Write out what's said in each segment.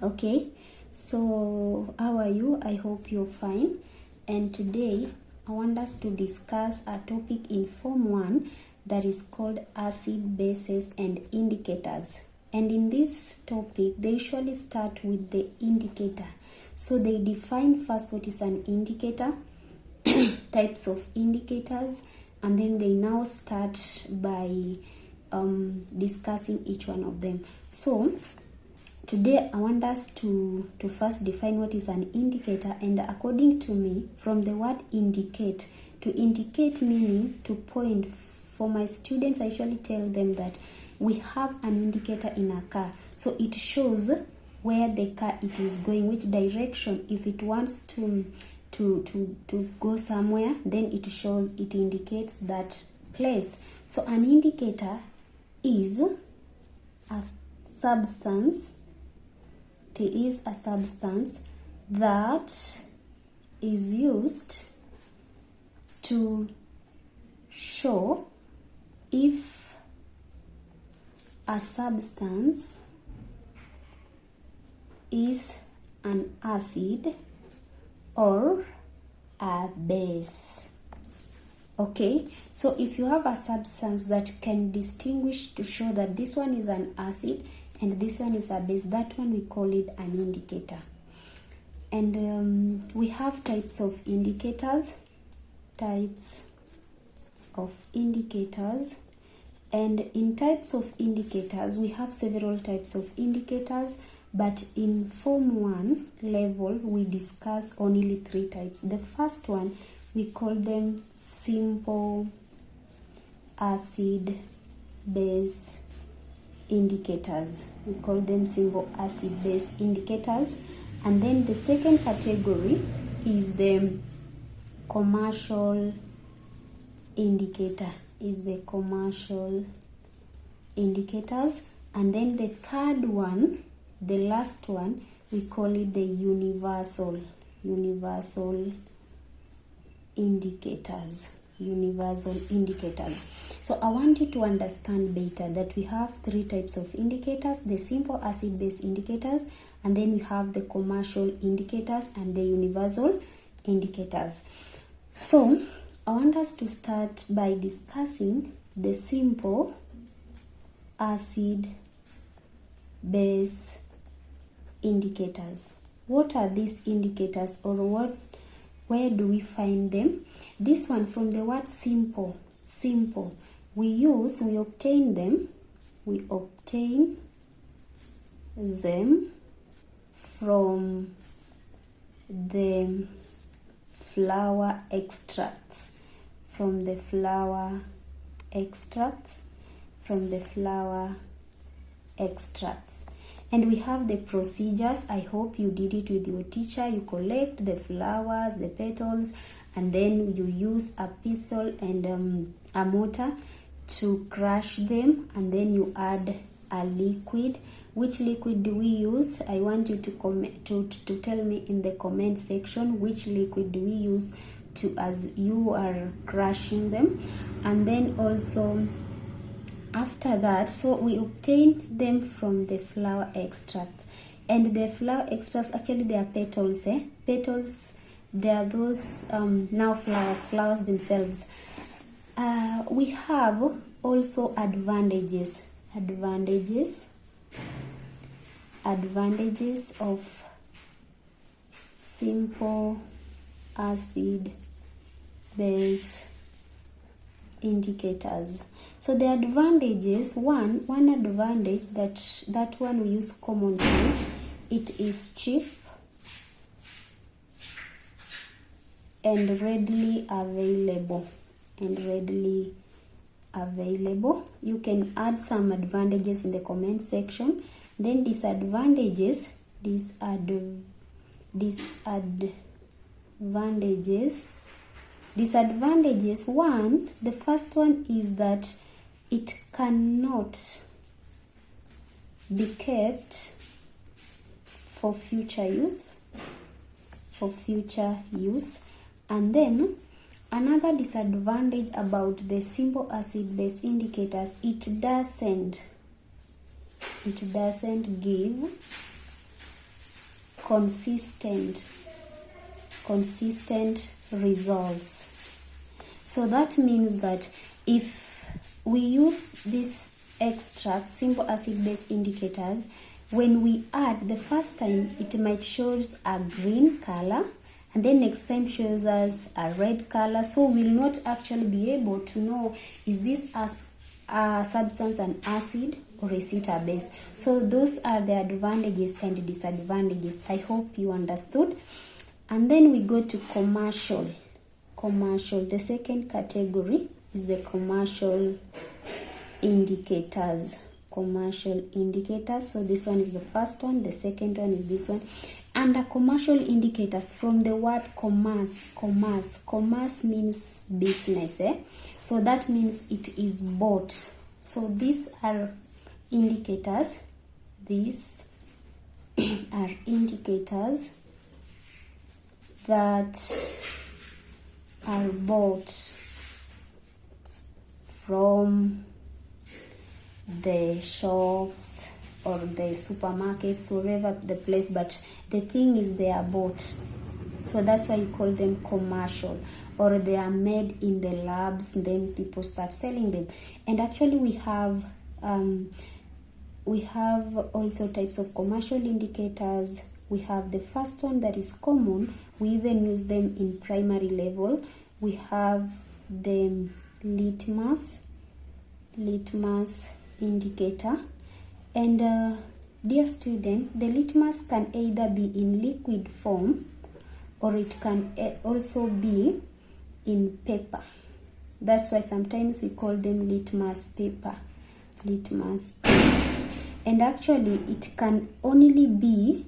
Okay, so how are you? I hope you're fine. And today I want us to discuss a topic in Form 1 that is called acid, bases, and indicators. And in this topic, they usually start with the indicator. So they define first what is an indicator, types of indicators, and then they now start by discussing each one of them. So today I want us to first define what is an indicator, and according to me, from the word indicate, to indicate meaning to point. For my students, I usually tell them that we have an indicator in a car, so it shows where the car it is going, which direction. If it wants to go somewhere, then it shows, it indicates that place. So an indicator is a substance. It is a substance that is used to show if a substance is an acid or a base. Okay, so if you have a substance that can distinguish to show that this one is an acid and this one is a base, that one we call it an indicator. And we have types of indicators. And in types of indicators, we have several types of indicators, but in Form 1 level, we discuss only 3 types. The first one, we call them simple acid base indicators. We call them simple acid base indicators. And then the second category is the commercial indicator, indicators. And then the third one, the last one, we call it the universal indicators. So I want you to understand better that we have 3 types of indicators: the simple acid base indicators, and then we have the commercial indicators and the universal indicators. So I want us to start by discussing the simple acid base indicators. What are these indicators, or where do we find them? This one, from the word simple, we obtain them from the flower extracts. And we have the procedures. I hope you did it with your teacher. You collect the flowers, the petals, and then you use a pestle and a mortar to crush them, and then you add a liquid. Which liquid do we use? I want you to tell me in the comment section which liquid do we use as you are crushing them. And then also after that, so we obtain them from the flower extract. And the flower extracts, actually they are petals. Petals, they are those now flowers themselves. We have also advantages of simple acid base indicators. So the advantages, one advantage, that one we use common sense. It is cheap and readily available. You can add some advantages in the comment section. Then disadvantages. One, the first one is that it cannot be kept for future use. And then another disadvantage about the simple acid base indicators, it doesn't give consistent results. So that means that if we use this extract, simple acid base indicators, when we add the first time, it might show a green color, and then next time shows us a red color. So we'll not actually be able to know, is this as a substance an acid or is it a base? So those are the advantages and disadvantages. I hope you understood. And then we go to commercial. The second category is the commercial indicators. So this one is the first one, the second one is this one. Under commercial indicators, from the word commerce means business, so that means it is bought. So these are indicators. These are indicators that are bought from the shops or the supermarkets, wherever the place, but the thing is they are bought. So that's why you call them commercial. Or they are made in the labs, then people start selling them. And actually we have also types of commercial indicators. We have the first one that is common. We even use them in primary level. We have the litmus indicator. And dear student, the litmus can either be in liquid form or it can also be in paper. That's why sometimes we call them litmus paper. And actually it can only be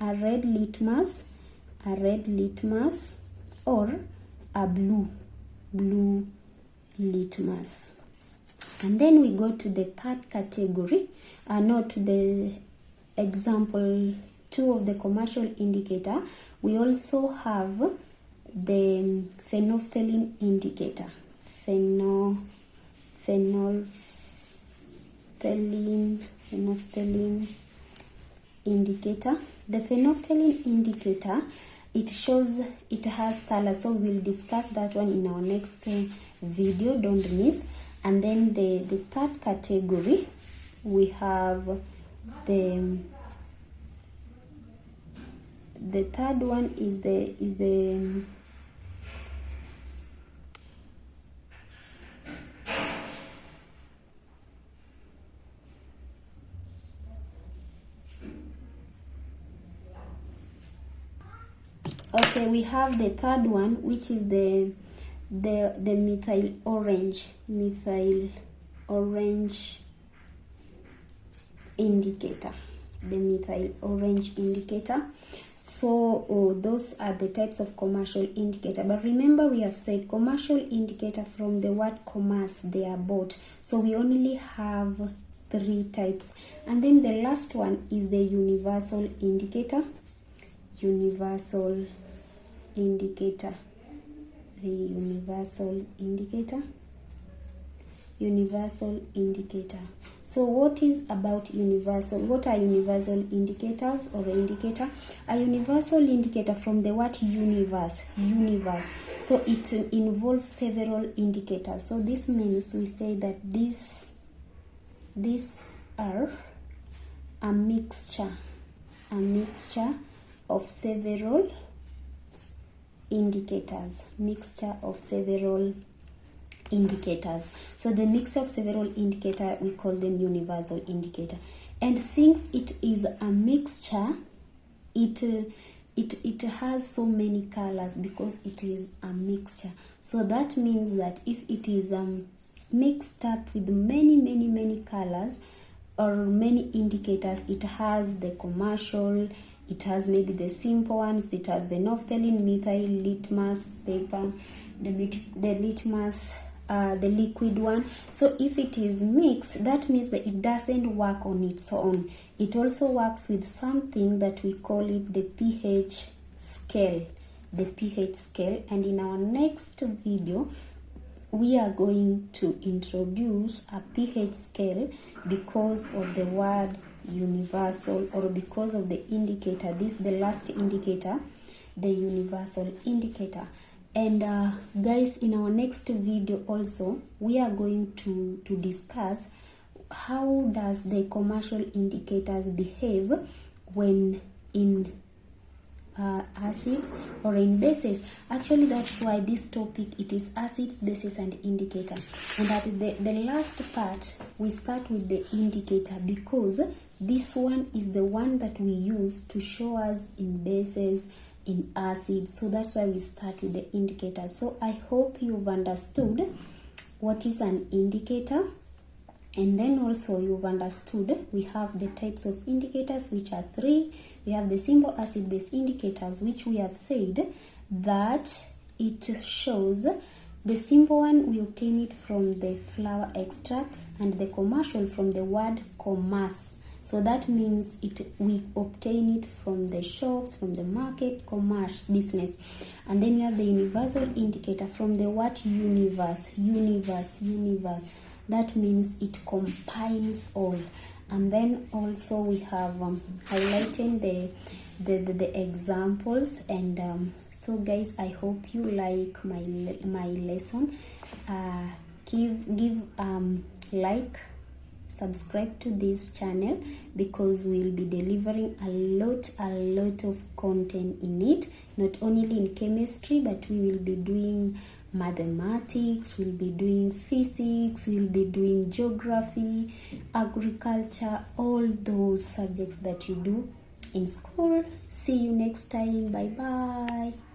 a red litmus, or a blue litmus. And then we go to the third category, to the example 2 of the commercial indicator. We also have the phenolphthalein indicator. Phenolphthalein indicator. The phenolphthalein indicator, it has color, so we'll discuss that one in our next video, don't miss. And then the third category, we have the third one is the okay, we have the third one, which is the methyl orange indicator. The methyl orange indicator. So those are the types of commercial indicator. But remember, we have said commercial indicator, from the word commerce, they are bought. So we only have 3 types. And then the last one is the universal indicator. The universal indicator. So what are universal indicators or indicator? A universal indicator, from the word universe. So it involves several indicators. So this means we say that these are a mixture of several indicators. So the mixture of several indicators, we call them universal indicator. And since it is a mixture, it has so many colors because it is a mixture. So that means that if it is mixed up with many colors or many indicators, it has the commercial, it has maybe the simple ones, it has phenolphthalein, methyl, litmus paper, the litmus, the liquid one. So if it is mixed, that means that it doesn't work on its own. It also works with something that we call it the pH scale. And in our next video, we are going to introduce a pH scale because of the word universal, or because of the indicator, this the last indicator, the universal indicator. And guys, in our next video also, we are going to discuss how does the commercial indicators behave when in acids or in bases. Actually, that's why this topic, it is acids, bases and indicator. And at the last part, we start with the indicator, because this one is the one that we use to show us in bases, in acids. So that's why we start with the indicator. So I hope you've understood what is an indicator. And then also you've understood we have the types of indicators, which are 3. We have the simple acid base indicators, which we have said that it we obtain it from the flower extracts, and the commercial from the word commerce. So that means we obtain it from the shops, from the market, commerce, business. And then we have the universal indicator from the word universe. That means it combines all. And then also we have highlighting the examples. And so guys, I hope you like my lesson. Give like, subscribe to this channel, because we'll be delivering a lot of content in it, not only in chemistry, but we will be doing mathematics, we'll be doing physics, we'll be doing geography, agriculture, all those subjects that you do in school. See you next time. Bye bye.